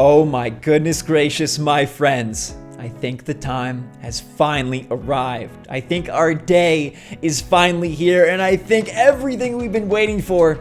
Oh my goodness gracious, my friends. I think the time has finally arrived. I think our day is finally here, and I think everything we've been waiting for,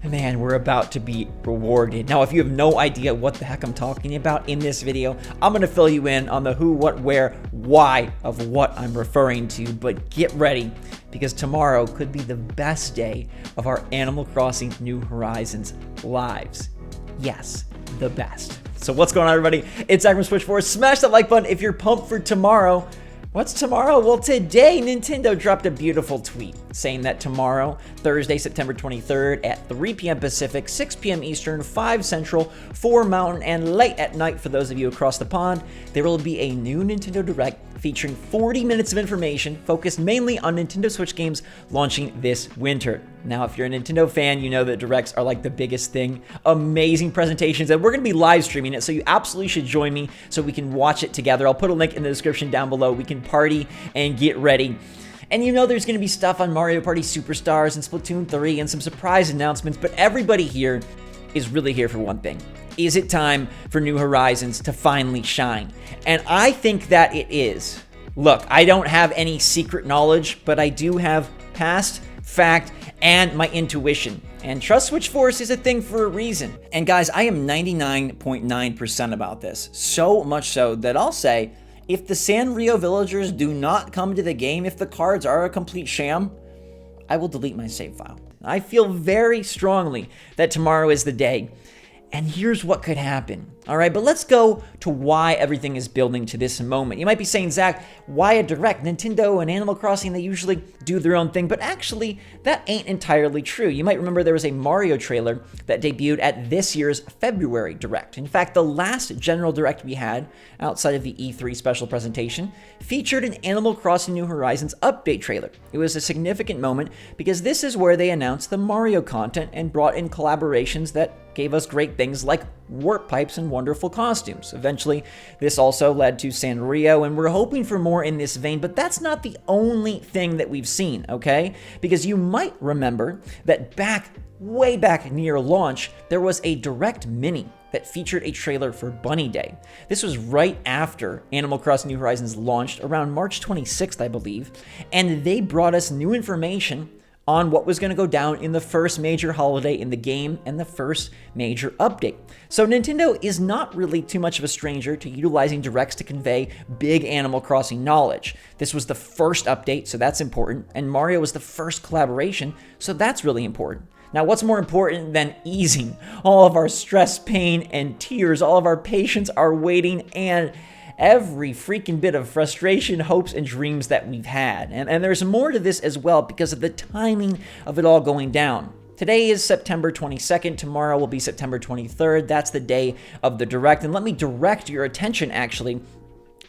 man, we're about to be rewarded. Now, if you have no idea what the heck I'm talking about in this video, I'm gonna fill you in on the who, what, where, why of what I'm referring to, but get ready because tomorrow could be the best day of our Animal Crossing New Horizons lives. Yes, the best. So what's going on, everybody? It's Zach from SwitchForce. Smash that like button if you're pumped for tomorrow. What's tomorrow? Well, today Nintendo dropped a beautiful tweet saying that tomorrow, Thursday, September 23rd at 3 p.m. Pacific, 6 p.m. Eastern, 5 Central, 4 Mountain, and late at night for those of you across the pond, there will be a new Nintendo Direct featuring 40 minutes of information focused mainly on Nintendo Switch games launching this winter. Now, if you're a Nintendo fan, you know that Directs are like the biggest thing. Amazing presentations, and we're going to be live streaming it, so you absolutely should join me so we can watch it together. I'll put a link in the description down below. We can party and get ready. And you know there's going to be stuff on Mario Party Superstars and Splatoon 3 and some surprise announcements, but everybody here is really here for one thing. Is it time for New Horizons to finally shine? And I think that it is. Look, I don't have any secret knowledge, but I do have past, fact, and my intuition. And trust SwitchForce is a thing for a reason. And guys, I am 99.9% about this. So much so that I'll say, if the Sanrio villagers do not come to the game, if the cards are a complete sham, I will delete my save file. I feel very strongly that tomorrow is the day. And here's what could happen. All right, but let's go to why everything is building to this moment. You might be saying, Zach, why a Direct? Nintendo and Animal Crossing, they usually do their own thing, but actually, that ain't entirely true. You might remember there was a Mario trailer that debuted at this year's February Direct. In fact, the last general Direct we had, outside of the E3 special presentation, featured an Animal Crossing New Horizons update trailer. It was a significant moment because this is where they announced the Mario content and brought in collaborations that gave us great things like warp pipes and wonderful costumes. Eventually, this also led to Sanrio, and we're hoping for more in this vein, but that's not the only thing that we've seen, okay? Because you might remember that way back near launch, there was a Direct Mini that featured a trailer for Bunny Day. This was right after Animal Crossing New Horizons launched, around March 26th, I believe, and they brought us new information on what was going to go down in the first major holiday in the game and the first major update. So Nintendo is not really too much of a stranger to utilizing Directs to convey big Animal Crossing knowledge. This was the first update, so that's important, and Mario was the first collaboration, so that's really important. Now, what's more important than easing all of our stress, pain, and tears, all of our patience, our waiting, and every freaking bit of frustration, hopes, and dreams that we've had. And there's more to this as well because of the timing of it all going down. Today is September 22nd. Tomorrow will be September 23rd. That's the day of the Direct. And let me direct your attention, actually,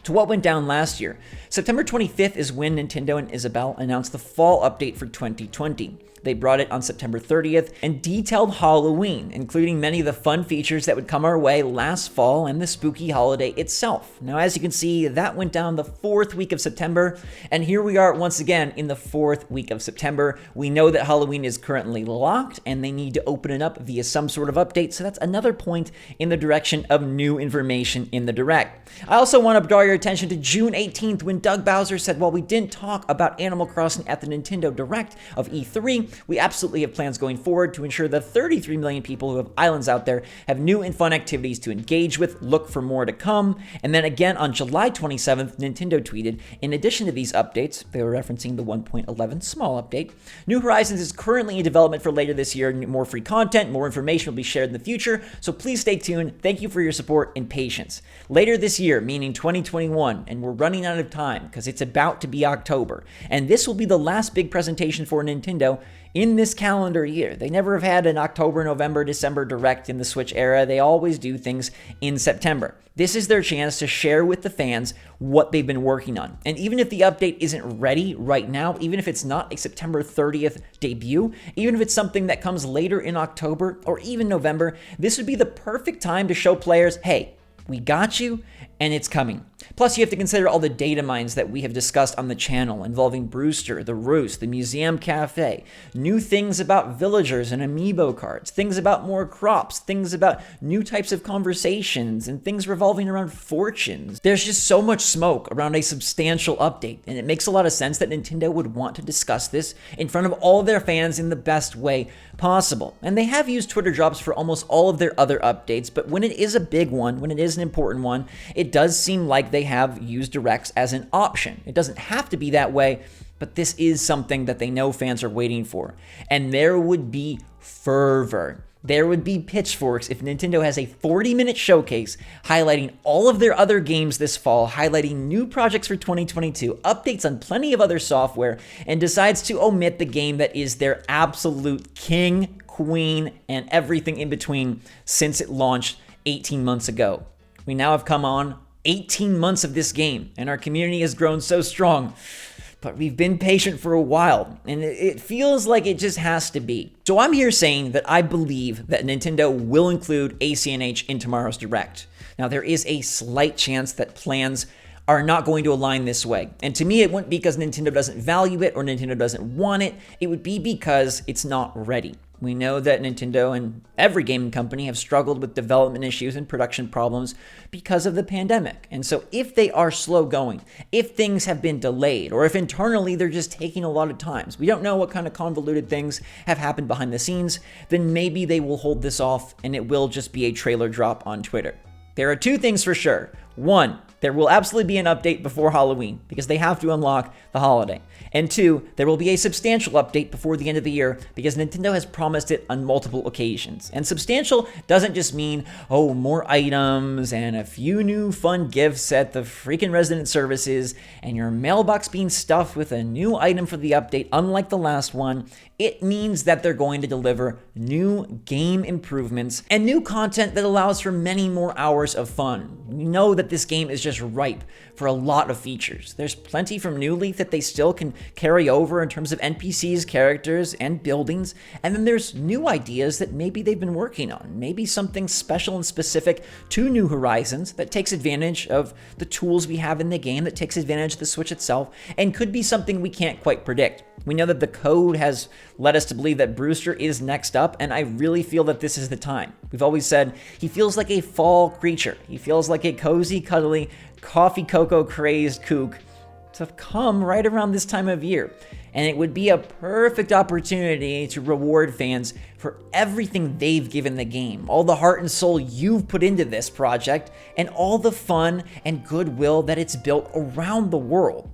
to what went down last year. September 25th is when Nintendo and Isabelle announced the fall update for 2020. They brought it on September 30th and detailed Halloween, including many of the fun features that would come our way last fall and the spooky holiday itself. Now, as you can see, that went down the 4th week of September, and here we are once again in the 4th week of September. We know that Halloween is currently locked, and they need to open it up via some sort of update, so that's another point in the direction of new information in the Direct. I also want to draw your attention to June 18th when Doug Bowser said, while we didn't talk about Animal Crossing at the Nintendo Direct of E3, we absolutely have plans going forward to ensure the 33 million people who have islands out there have new and fun activities to engage with. Look for more to come. And then again on July 27th, Nintendo tweeted, in addition to these updates, they were referencing the 1.11 small update, New Horizons is currently in development for later this year. More free content, more information will be shared in the future, so please stay tuned. Thank you for your support and patience. Later this year, meaning 2021, and we're running out of time because it's about to be October, and this will be the last big presentation for Nintendo in this calendar year. They never have had an October, November, December Direct in the Switch era. They always do things in September. This is their chance to share with the fans what they've been working on. And even if the update isn't ready right now, even if it's not a September 30th debut, even if it's something that comes later in October or even November, this would be the perfect time to show players, hey, we got you, and it's coming. Plus, you have to consider all the data mines that we have discussed on the channel involving Brewster, the Roost, the Museum Cafe, new things about villagers and amiibo cards, things about more crops, things about new types of conversations, and things revolving around fortunes. There's just so much smoke around a substantial update, and it makes a lot of sense that Nintendo would want to discuss this in front of all of their fans in the best way possible. And they have used Twitter drops for almost all of their other updates, but when it is a big one, when it is an important one, it does seem like they have used directs as an option. It doesn't have to be that way, but this is something that they know fans are waiting for. And there would be fervor. There would be pitchforks if Nintendo has a 40-minute showcase highlighting all of their other games this fall, highlighting new projects for 2022, updates on plenty of other software, and decides to omit the game that is their absolute king, queen, and everything in between since it launched 18 months ago. We now have come on 18 months of this game, and our community has grown so strong. But we've been patient for a while, and it feels like it just has to be. So I'm here saying that I believe that Nintendo will include ACNH in tomorrow's Direct. Now, there is a slight chance that plans are not going to align this way. And to me, it wouldn't be because Nintendo doesn't value it or Nintendo doesn't want it. It would be because it's not ready. We know that Nintendo and every gaming company have struggled with development issues and production problems because of the pandemic. And so if they are slow going, if things have been delayed, or if internally they're just taking a lot of time, we don't know what kind of convoluted things have happened behind the scenes, then maybe they will hold this off and it will just be a trailer drop on Twitter. There are two things for sure. One, there will absolutely be an update before Halloween because they have to unlock the holiday. And two, there will be a substantial update before the end of the year because Nintendo has promised it on multiple occasions. And substantial doesn't just mean, oh, more items and a few new fun gifts at the freaking resident services and your mailbox being stuffed with a new item for the update, unlike the last one. It means that they're going to deliver new game improvements and new content that allows for many more hours of fun. We know that this game is just ripe for a lot of features. There's plenty from New Leaf that they still can carry over in terms of NPCs, characters, and buildings. And then there's new ideas that maybe they've been working on. Maybe something special and specific to New Horizons that takes advantage of the tools we have in the game, that takes advantage of the Switch itself, and could be something we can't quite predict. We know that the code has led us to believe that Brewster is next up, and I really feel that this is the time. We've always said he feels like a fall creature. He feels like a cozy, cuddly, coffee cocoa crazed kook to come right around this time of year. And it would be a perfect opportunity to reward fans for everything they've given the game, all the heart and soul you've put into this project, and all the fun and goodwill that it's built around the world.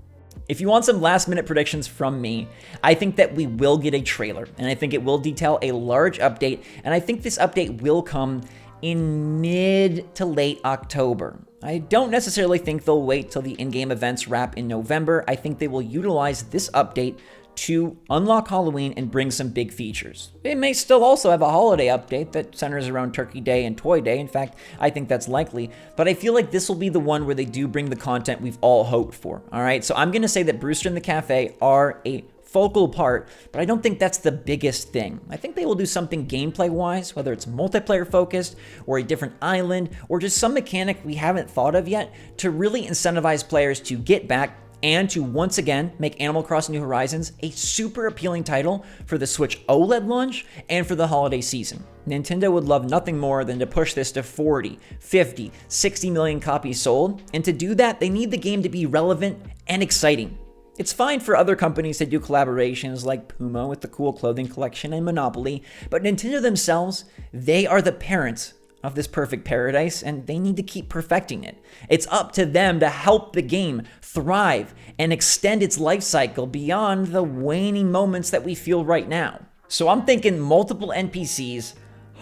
If you want some last minute predictions from me, I think that we will get a trailer, and I think it will detail a large update, and I think this update will come in mid to late October. I don't necessarily think they'll wait till the in-game events wrap in November. I think they will utilize this update to unlock Halloween and bring some big features. It may still also have a holiday update that centers around Turkey Day and Toy Day. In fact, I think that's likely, but I feel like this will be the one where they do bring the content we've all hoped for. All right, so I'm gonna say that Brewster and the Cafe are a focal part, but I don't think that's the biggest thing. I think they will do something gameplay-wise, whether it's multiplayer focused or a different island or just some mechanic we haven't thought of yet to really incentivize players to get back and to once again make Animal Crossing New Horizons a super appealing title for the Switch OLED launch and for the holiday season. Nintendo would love nothing more than to push this to 40, 50, 60 million copies sold, and to do that, they need the game to be relevant and exciting. It's fine for other companies to do collaborations like Puma with the cool clothing collection and Monopoly, but Nintendo themselves, they are the parents of this perfect paradise, and they need to keep perfecting it. It's up to them to help the game thrive and extend its life cycle beyond the waning moments that we feel right now. So I'm thinking multiple NPCs,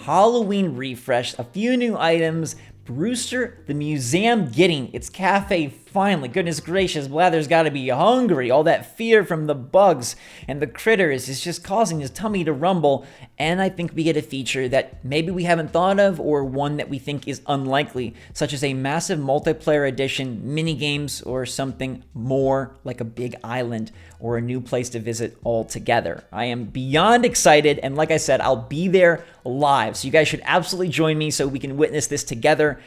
Halloween refresh, a few new items, Brewster, the museum getting its cafe finally. Goodness gracious, Blather's got to be hungry. All that fear from the bugs and the critters is just causing his tummy to rumble. And I think we get a feature that maybe we haven't thought of, or one that we think is unlikely, such as a massive multiplayer edition, mini games, or something more like a big island or a new place to visit altogether. I am beyond excited, and like I said, I'll be there live. So you guys should absolutely join me so we can witness this together.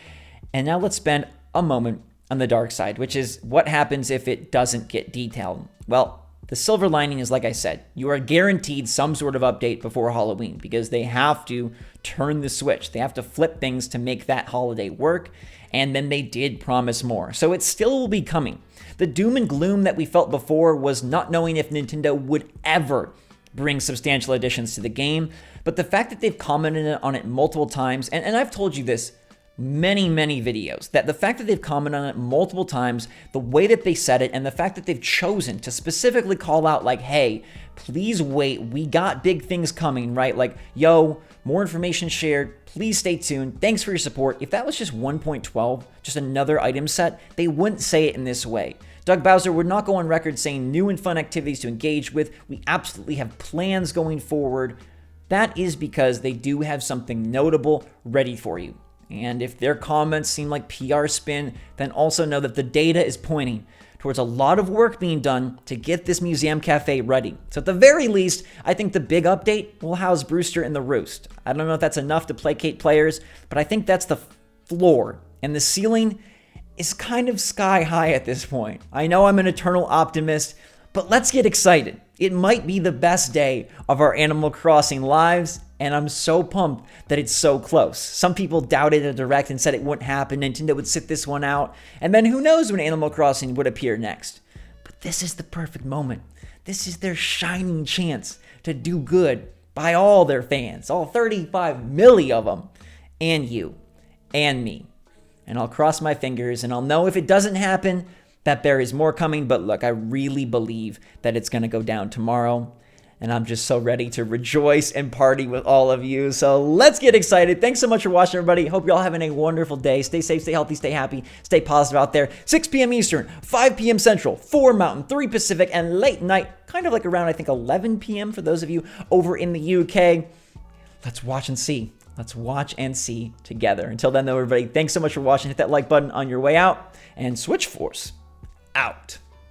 And now let's spend a moment on the dark side, which is what happens if it doesn't get detailed. Well, the silver lining is, like I said, you are guaranteed some sort of update before Halloween because they have to turn the switch. They have to flip things to make that holiday work, and then they did promise more. So it still will be coming. The doom and gloom that we felt before was not knowing if Nintendo would ever bring substantial additions to the game, but the fact that they've commented on it multiple times, and I've told you this many videos, that the fact that they've commented on it multiple times, the way that they said it, and the fact that they've chosen to specifically call out like, hey, please wait, we got big things coming, right? Like, yo, more information shared, please stay tuned, thanks for your support. If that was just 1.12, just another item set, they wouldn't say it in this way. Doug Bowser would not go on record saying new and fun activities to engage with. We absolutely have plans going forward. That is because they do have something notable ready for you. And if their comments seem like PR spin, then also know that the data is pointing towards a lot of work being done to get this museum cafe ready. So at the very least, I think the big update will house Brewster in the Roost. I don't know if that's enough to placate players, but I think that's the floor. And the ceiling is kind of sky high at this point. I know I'm an eternal optimist, but let's get excited. It might be the best day of our Animal Crossing lives, and I'm so pumped that it's so close. Some people doubted a direct and said it wouldn't happen, Nintendo would sit this one out, and then who knows when Animal Crossing would appear next. But this is the perfect moment. This is their shining chance to do good by all their fans, all 35 million of them, and you, and me. And I'll cross my fingers, and I'll know if it doesn't happen, that there is more coming, but look, I really believe that it's going to go down tomorrow, and I'm just so ready to rejoice and party with all of you. So let's get excited. Thanks so much for watching, everybody. Hope you're all having a wonderful day. Stay safe, stay healthy, stay happy, stay positive out there. 6 p.m. Eastern, 5 p.m. Central, 4 Mountain, 3 Pacific, and late night, kind of like around, I think, 11 p.m. for those of you over in the UK. Let's watch and see. Let's watch and see together. Until then, though, everybody, thanks so much for watching. Hit that like button on your way out, and SwitchForce out.